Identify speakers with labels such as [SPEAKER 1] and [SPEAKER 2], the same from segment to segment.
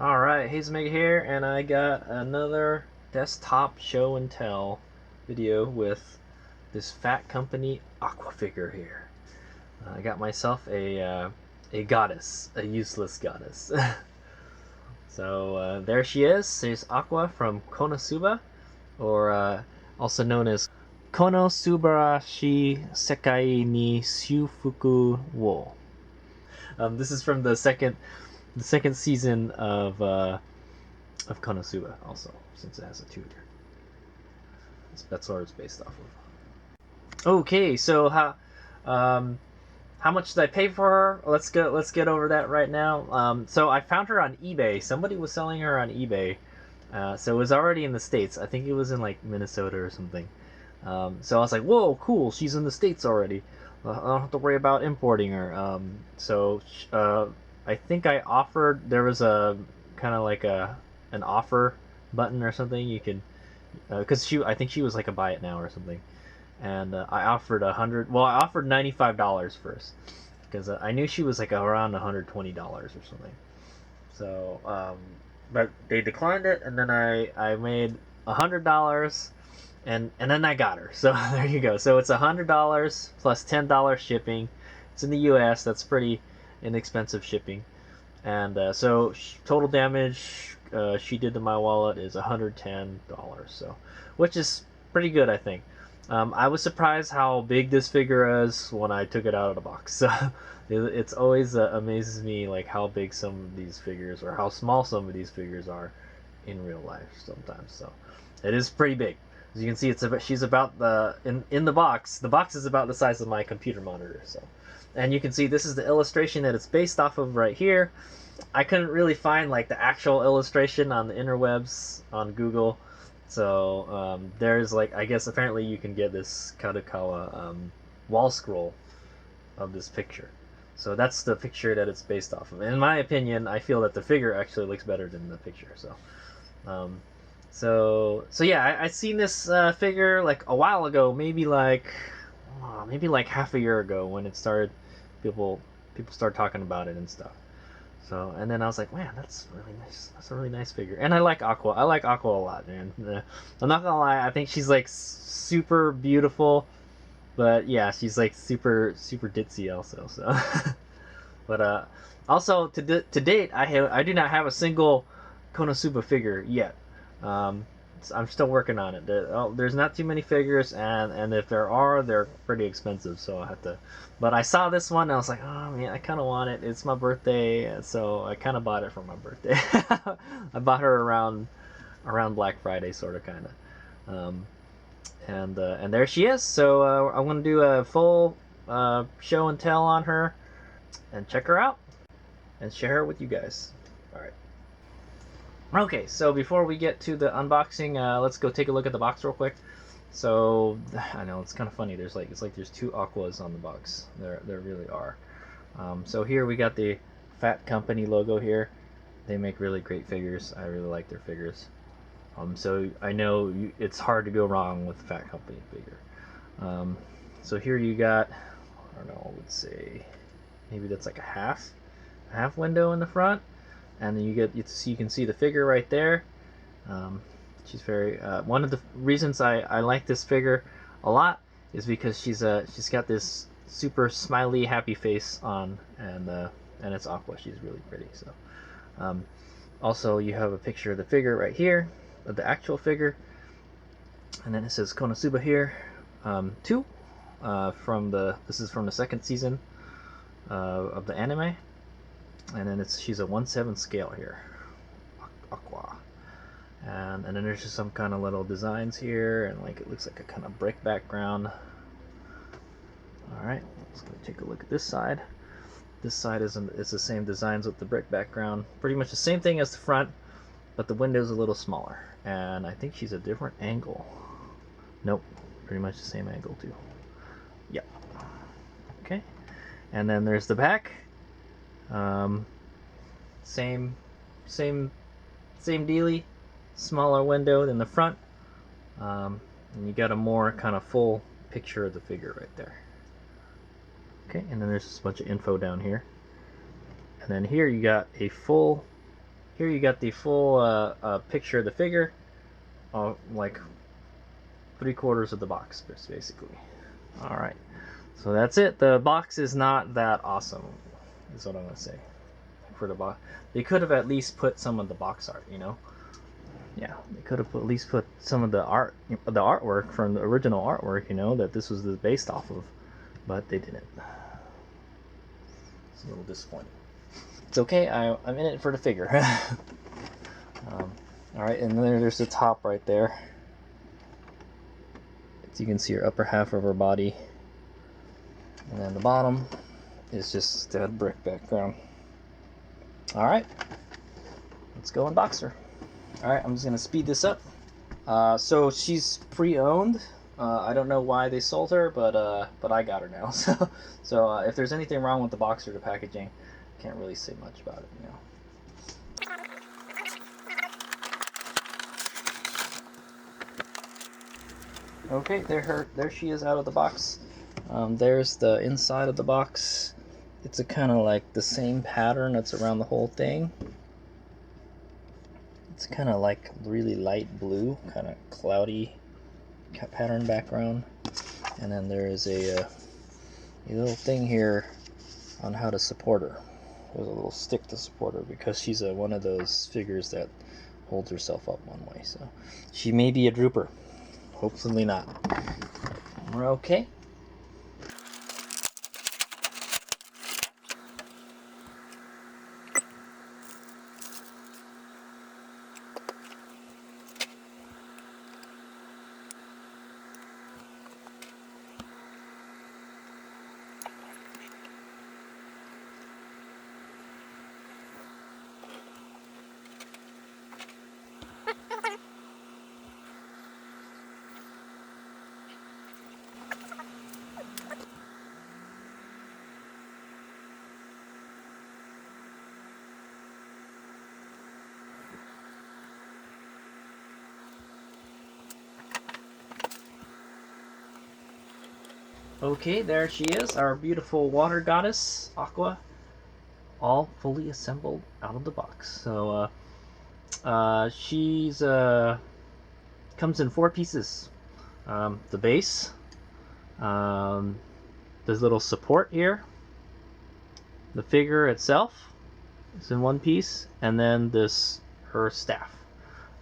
[SPEAKER 1] Alright, Hazemega here, and I got another desktop show and tell video with this Phat Company Aqua figure here. I got myself a goddess, a useless goddess. So there she is. There's Aqua from Konosuba, or also known as Konosubarashi Sekai ni Shufuku wo. This is from the second season of Konosuba, also, since it has a tutor. That's what it's based off of. Okay, so how much did I pay for her? Let's get over that right now. So I found her on eBay. Somebody was selling her on eBay. So it was already in the States. I think it was in like Minnesota or something. So I was like, whoa, cool, she's in the States already. I don't have to worry about importing her. I think I offered, there was a kind of like an offer button or something. You could, because I think she was like a buy it now or something. And I offered I offered $95 first, because I knew she was like around $120 or something. So, but they declined it, and then I made $100, and then I got her. So there you go. So it's $100 plus $10 shipping. It's in the U.S. That's pretty inexpensive shipping. And so total damage she did to my wallet is $110. So, which is pretty good, I think. I was surprised how big this figure is when I took it out of the box. So it's always amazes me like how big some of these figures or how small some of these figures are in real life sometimes. So it is pretty big. As you can see, she's about in the box. The box is about the size of my computer monitor. So, and you can see this is the illustration that it's based off of right here. I couldn't really find like the actual illustration on the interwebs on Google. So there's like, I guess apparently you can get this Kadokawa wall scroll of this picture. So that's the picture that it's based off of. And in my opinion, I feel that the figure actually looks better than the picture. So, so yeah, I seen this figure like a while ago, maybe like half a year ago when it started. People start talking about it and stuff. So, and then I was like, man, that's really nice. That's a really nice figure. And I like Aqua. I like Aqua a lot, man. I'm not gonna lie. I think she's like super beautiful, but yeah, she's like super ditzy also. So, but also to date, I do not have a single Konosuba figure yet. Um, I'm still working on it. There's not too many figures, and if there are, they're pretty expensive. So I have to. But I saw this one, and I was like, oh man, I kind of want it. It's my birthday, so I kind of bought it for my birthday. I bought her around Black Friday, sort of, kind of. And there she is. So I'm gonna do a full show and tell on her, and check her out, and share her with you guys. All right. Okay, so before we get to the unboxing, let's go take a look at the box real quick. So I know it's kind of funny. It's like there's two Aquas on the box. There really are. So here we got the Phat Company logo here. They make really great figures. I really like their figures. So I know it's hard to go wrong with the Phat Company figure. So here you got, I don't know, let's say maybe that's like a half window in the front. And then you can see the figure right there. She's very one of the reasons I like this figure a lot is because she's got this super smiley happy face on, and it's Aqua. She's really pretty. So also you have a picture of the figure right here, of the actual figure, and then it says Konosuba here 2 this is from the second season of the anime. And then she's a 1/7 scale here, Aqua, and then there's just some kind of little designs here, and like it looks like a kind of brick background. All right, let's go take a look at this side. This side is the same designs with the brick background, pretty much the same thing as the front, but the window's a little smaller, and I think she's a different angle. Nope, pretty much the same angle too. Yep. Okay, and then there's the back. Same dealy, smaller window than the front, and you got a more kind of full picture of the figure right there. Okay, and then there's just a bunch of info down here, and then here you got a full here you got the full picture of the figure, like 3/4 of the box, basically. All right, so that's it. The box is not that awesome, is what I'm gonna say. For the box, they could have at least put some of the box art, you know. Yeah, they could have at least put some of the artwork from the original artwork, you know, that this was based off of, but they didn't. It's a little disappointing. It's okay. I'm in it for the figure. All right, and then there's the top right there. As you can see, her upper half of her body, and then the bottom is just that brick background. All right, let's go unbox her. All right, I'm just gonna speed this up. So she's pre-owned. I don't know why they sold her, but I got her now. So if there's anything wrong with the box or the packaging, can't really say much about it, you know. Okay, there she is out of the box. There's the inside of the box. It's a kind of like the same pattern that's around the whole thing. It's kind of like really light blue, kind of cloudy pattern background. And then there is a little thing here on how to support her. There's a little stick to support her because she's one of those figures that holds herself up one way. So she may be a drooper. Hopefully not. We're okay. Okay, there she is, our beautiful water goddess, Aqua, all fully assembled out of the box. So, she's comes in 4 pieces. The base, this little support here, the figure itself is in 1 piece, and then her staff.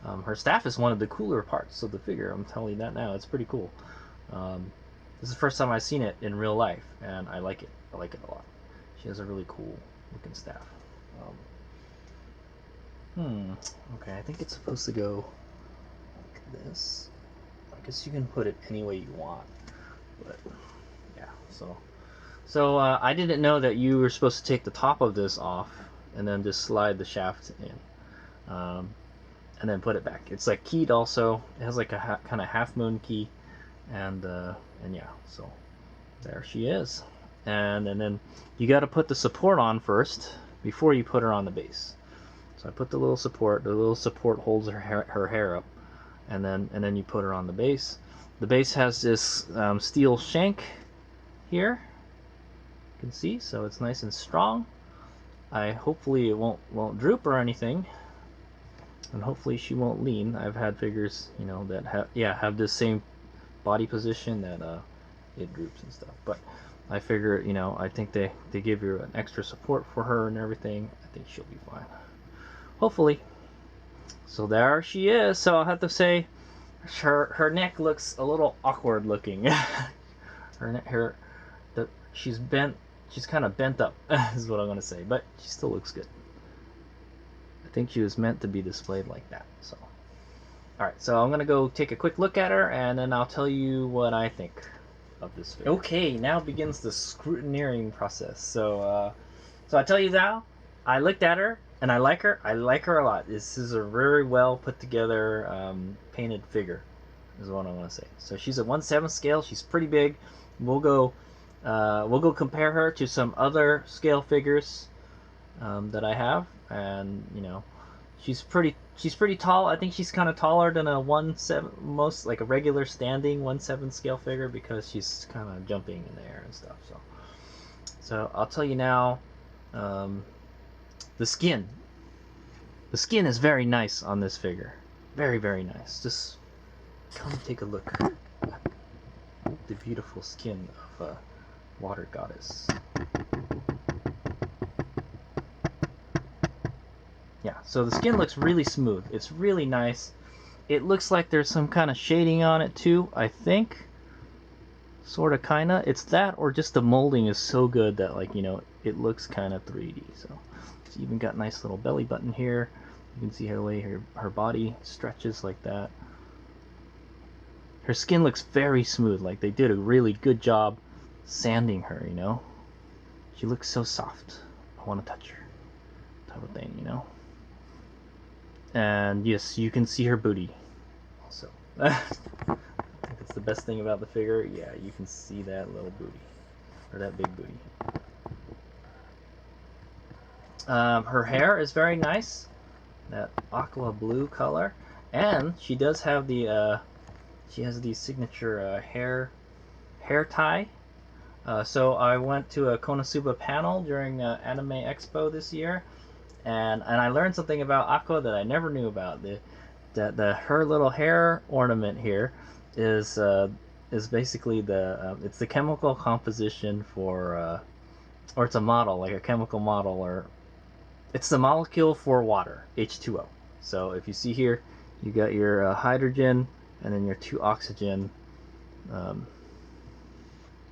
[SPEAKER 1] Her staff is one of the cooler parts of the figure. I'm telling you that now. It's pretty cool. This is the first time I've seen it in real life, and I like it. I like it a lot. She has a really cool looking staff. Okay, I think it's supposed to go like this. I guess you can put it any way you want, but yeah. So I didn't know that you were supposed to take the top of this off and then just slide the shaft in, and then put it back. It's like keyed also. It has like a kind of half moon key, and yeah. So there she is, and then you got to put the support on first before you put her on the base. So I put the little support. The little support holds her hair up, and then you put her on the base. The base has this steel shank here. You can see, so it's nice and strong. Hopefully it won't droop or anything, and hopefully she won't lean. I've had figures, you know, that have this same body position that it droops and stuff. But I figure, you know, I think they give you an extra support for her and everything. I think she'll be fine. Hopefully. So there she is. So I'll have to say, her neck looks a little awkward looking. She's bent. She's kind of bent up, is what I'm gonna say. But she still looks good. I think she was meant to be displayed like that. So, all right. So I'm gonna go take a quick look at her, and then I'll tell you what I think of this figure. Okay, now begins the scrutineering process. So I tell you now, I looked at her. And I like her. I like her a lot. This is a very well put together painted figure, is what I want to say. So she's a 1/7 scale. She's pretty big. We'll go compare her to some other scale figures that I have, and you know, she's pretty tall. I think she's kind of taller than a 1/7, most like a regular standing 1/7 scale figure, because she's kind of jumping in the air and stuff. So I'll tell you now. The skin. The skin is very nice on this figure. Very, very nice. Just come take a look at the beautiful skin of a water goddess. Yeah, so the skin looks really smooth. It's really nice. It looks like there's some kind of shading on it too, I think. Sort of, kind of. It's that, or just the molding is so good that, like, you know, it looks kind of 3D. So it's even got a nice little belly button here. You can see her way her body stretches like that. Her skin looks very smooth. Like, they did a really good job sanding her, you know. She looks so soft. I want to touch her, type of thing, you know. And yes, you can see her booty also. I think that's the best thing about the figure. Yeah, you can see that little booty, or that big booty. Her hair is very nice, that aqua blue color, and she does have the she has the signature hair tie. So I went to a Konosuba panel during Anime Expo this year, and I learned something about Aqua that I never knew about. Her little hair ornament here is basically it's the chemical composition for or it's a model, like a chemical model, or it's the molecule for water, H2O. So if you see here, you got your hydrogen and then your 2 oxygen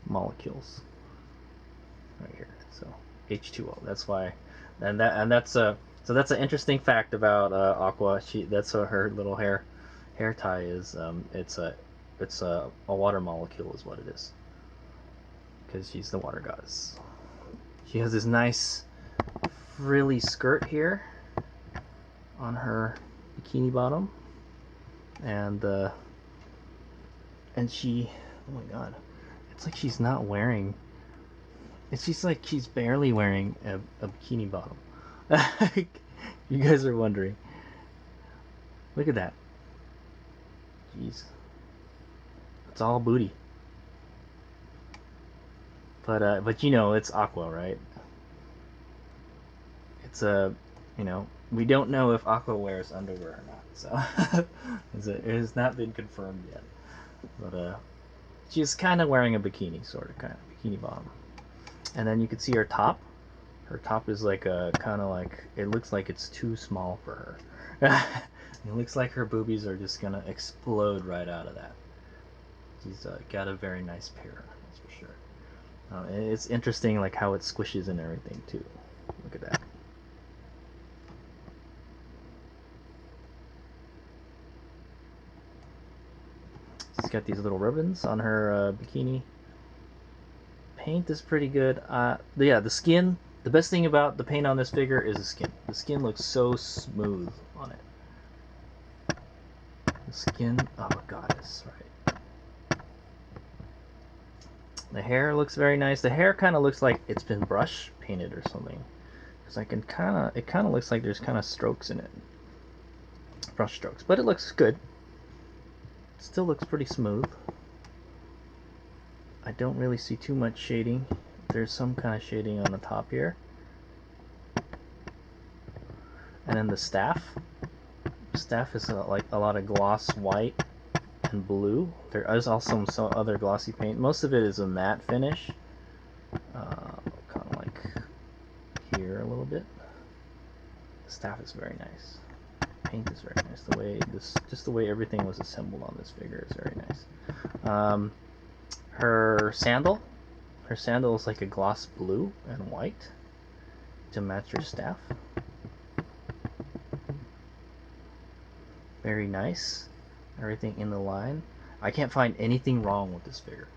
[SPEAKER 1] molecules right here. So H2O. That's why, that's so that's an interesting fact about Aqua. That's what her little hair tie is. It's a water molecule is what it is, because she's the water goddess. She has this nice frilly skirt here on her bikini bottom, and she, oh my god, it's like she's not wearing, it's just like she's barely wearing a bikini bottom. You guys are wondering, look at that. Jeez, it's all booty. But you know, it's Aqua, right? It's you know, we don't know if Aqua wears underwear or not, so it has not been confirmed yet. But she's kind of wearing a bikini, sort of, kind of bikini bottom. And then you can see her top. Her top is like a kind of like, it looks like it's too small for her. It looks like her boobies are just gonna explode right out of that. She's got a very nice pair, that's for sure. It's interesting, like how it squishes and everything too. Look at that. She's got these little ribbons on her bikini. Paint is pretty good. Yeah, the skin. The best thing about the paint on this figure is the skin. The skin looks so smooth on it. The skin of a goddess, right? The hair looks very nice. The hair kind of looks like it's been brush painted or something, because it kind of looks like there's kind of strokes in it, brush strokes. But it looks good. It still looks pretty smooth. I don't really see too much shading. There's some kind of shading on the top here. And then the staff. The staff is like a lot of gloss white and blue. There is also some other glossy paint. Most of it is a matte finish. Kind of like here a little bit. The staff is very nice. Paint is very nice. The way just the way everything was assembled on this figure is very nice. Her sandal is like a gloss blue and white to match her staff. Very nice. Everything in the line. I can't find anything wrong with this figure.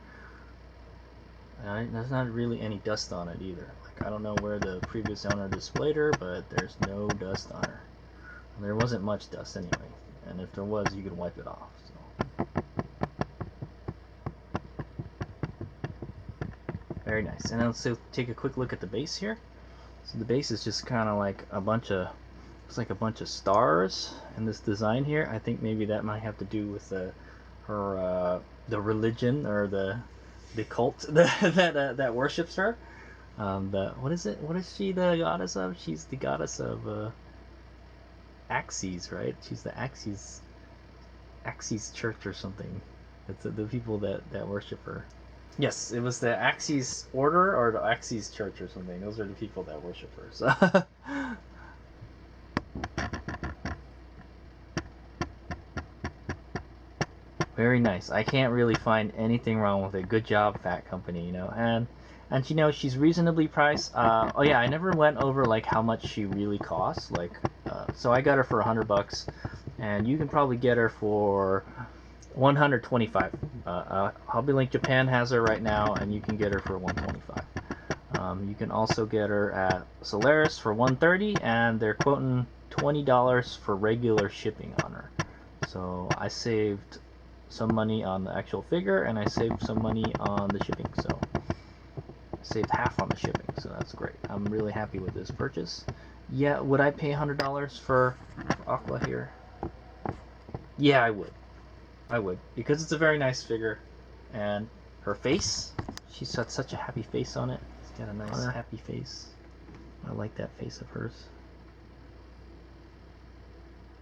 [SPEAKER 1] There's not really any dust on it either. Like, I don't know where the previous owner displayed her, but there's no dust on her. And there wasn't much dust anyway, and if there was, you could wipe it off. So. Very nice. And let's take a quick look at the base here. So the base is just kind of like a bunch of, looks like a bunch of stars in this design here. I think maybe that might have to do with the religion, or the cult that worships her. What is it? What is she the goddess of? She's the goddess of Axes, right? She's the Axes Church or something. It's the people that worship her. Yes, it was the Axes Order or the Axes Church or something. Those are the people that worship her. So very nice. I can't really find anything wrong with it. Good job, Phat Company. You know, and you know she's reasonably priced. Oh yeah, I never went over like how much she really costs. Like, so I got her for $100, and you can probably get her for 125. Hobby Link Japan has her right now, and you can get her for 125. You can also get her at Solaris for 130, and they're quoting $20 for regular shipping on her. So I saved some money on the actual figure, and I saved some money on the shipping. So I saved half on the shipping, so that's great. I'm really happy with this purchase. Yeah, would I pay $100 for Aqua here? Yeah, I would. I would, because it's a very nice figure, and her face, she's got such a happy face on it. It's got a nice happy face. I like that face of hers.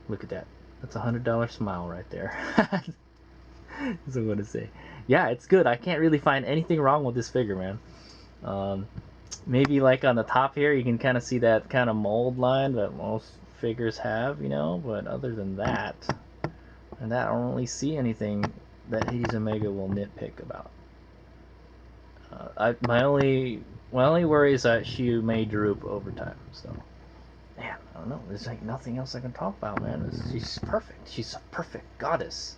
[SPEAKER 1] Look at that. That's a $100 smile right there. That's what I'm gonna say. Yeah, it's good. I can't really find anything wrong with this figure, man. Maybe like on the top here, you can kind of see that kind of mold line that most figures have, you know. But other than that, and that I don't really see anything that Hades Omega will nitpick about. My only worry is that she may droop over time. So, man, I don't know. There's like nothing else I can talk about, man. She's perfect. She's a perfect goddess.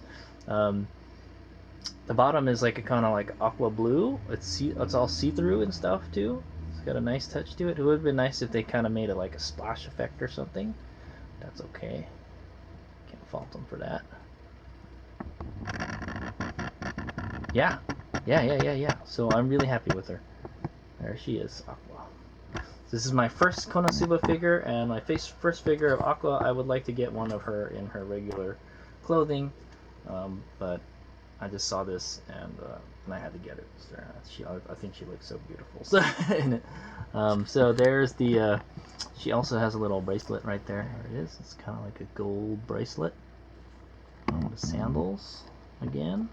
[SPEAKER 1] The bottom is like a kind of like aqua blue. It's all see-through and stuff too. It's got a nice touch to it. It would have been nice if they kind of made it like a splash effect or something. That's okay. Can't fault them for that. Yeah. So I'm really happy with her. There she is, Aqua. This is my first Konosuba figure, and my first figure of Aqua. I would like to get one of her in her regular clothing, but I just saw this and I had to get it. I think she looks so beautiful. So, in it. So there's the. She also has a little bracelet right there. There it is. It's kind of like a gold bracelet. The sandals again.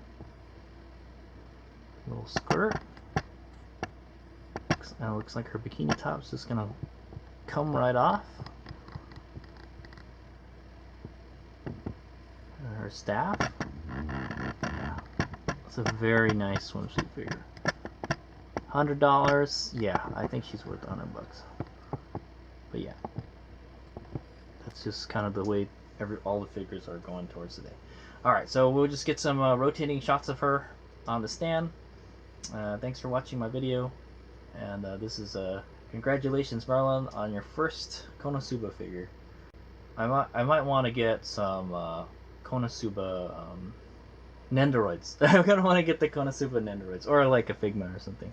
[SPEAKER 1] Little skirt. Looks like her bikini top's just gonna come right off. And her staff. Yeah. It's a very nice swimsuit figure. $100. Yeah, I think she's worth $100. But yeah, that's just kind of the way all the figures are going towards today. All right, so we'll just get some rotating shots of her on the stand. Thanks for watching my video, and this is congratulations, Marlon, on your first Konosuba figure. I might want to get some Konosuba Nendoroids. I'm gonna want to get the Konosuba Nendoroids, or like a Figma or something,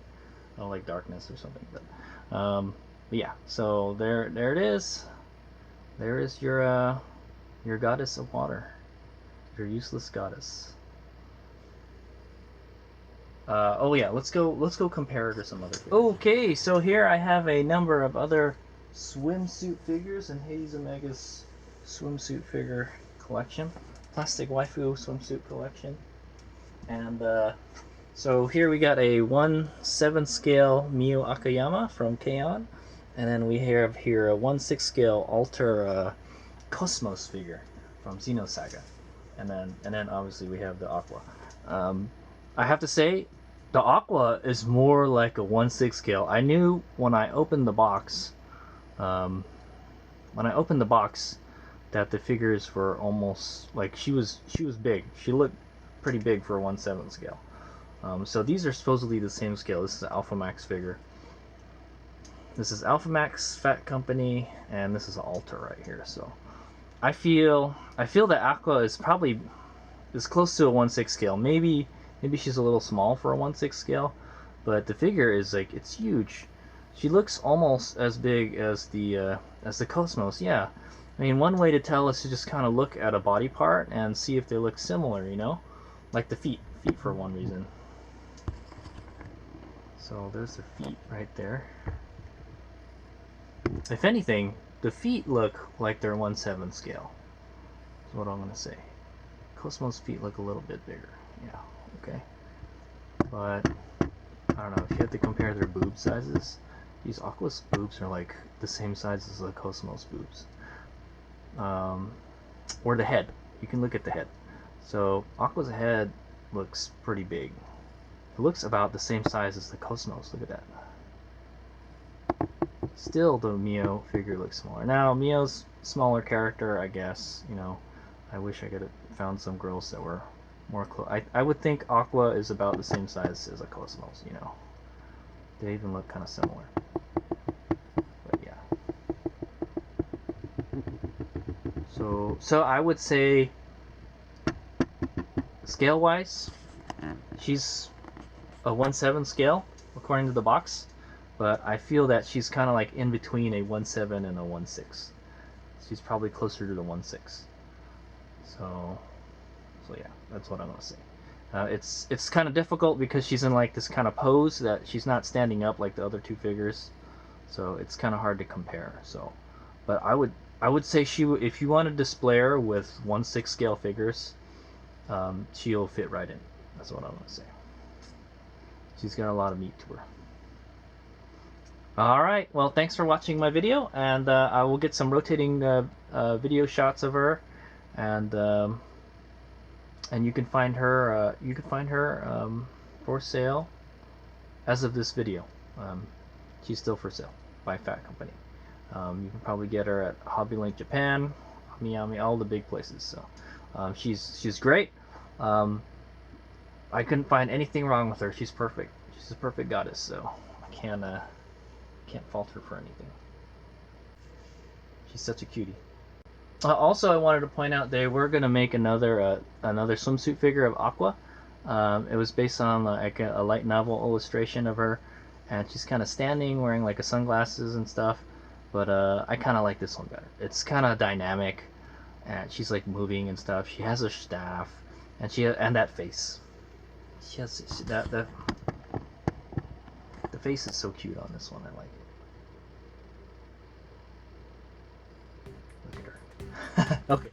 [SPEAKER 1] or like Darkness or something. But yeah, so there it is. There is your goddess of water, your useless goddess. Oh yeah, let's go compare her to some other figures. Okay, so here I have a number of other swimsuit figures in Hades Omega's swimsuit figure collection, plastic waifu swimsuit collection, and so here we got a 1/7 scale Mio Akayama from K-On, and then we have here a 1/6 scale Alter Cosmos figure from Xenosaga, and then obviously we have the Aqua. I have to say, the Aqua is more like a 1/6 scale. I knew when I opened the box, that the figures were almost like she was big. She looked pretty big for a 1/7 scale. So these are supposedly the same scale. This is an Alpha Max figure. This is Alpha Max, Phat Company, and this is an Alter right here. So I feel that Aqua is probably close to a 1/6 scale. Maybe she's a little small for a 1/6 scale, but the figure is like, it's huge. She looks almost as big as the Cosmos. Yeah, I mean, one way to tell is to just kind of look at a body part and see if they look similar, you know, like the feet for one reason. So there's the feet right there. If anything, the feet look like they're 1/7 scale. what I'm gonna say. Cosmo's feet look a little bit bigger. Yeah, okay. But I don't know, if you have to compare their boob sizes, these Aqua's boobs are like the same size as the Cosmo's boobs. Or the head. You can look at the head. So Aqua's head looks pretty big. It looks about the same size as the Cosmos. Look at that. Still, the Mio figure looks smaller. Now, Mio's smaller character, I guess. You know, I wish I could have found some girls that were more close. I would think Aqua is about the same size as a Cosmos. You know, they even look kind of similar. But yeah. So I would say, scale-wise, she's a 1/7 scale according to the box, but I feel that she's kind of like in between a 1/7 and a 1/6. She's probably closer to the 1/6. So yeah, that's what I'm gonna say. It's kind of difficult because she's in like this kind of pose that she's not standing up like the other two figures, so it's kind of hard to compare. So, but I would say if you want to display her with 1/6 scale figures, she'll fit right in. That's what I'm gonna say. She's got a lot of meat to her. Alright, well, thanks for watching my video, and I will get some rotating video shots of her, and you can find her for sale as of this video. She's still for sale by Phat Company. You can probably get her at Hobby Link Japan, Miami, all the big places. So she's great. I couldn't find anything wrong with her. She's perfect. She's a perfect goddess, so I can't fault her for anything. She's such a cutie. Also, I wanted to point out they were gonna make another swimsuit figure of Aqua. It was based on like a light novel illustration of her, and she's kind of standing, wearing like a sunglasses and stuff. But I kind of like this one better. It's kind of dynamic, and she's like moving and stuff. She has a staff, and that face. She has the face is so cute on this one. I like it. Look at her. Okay.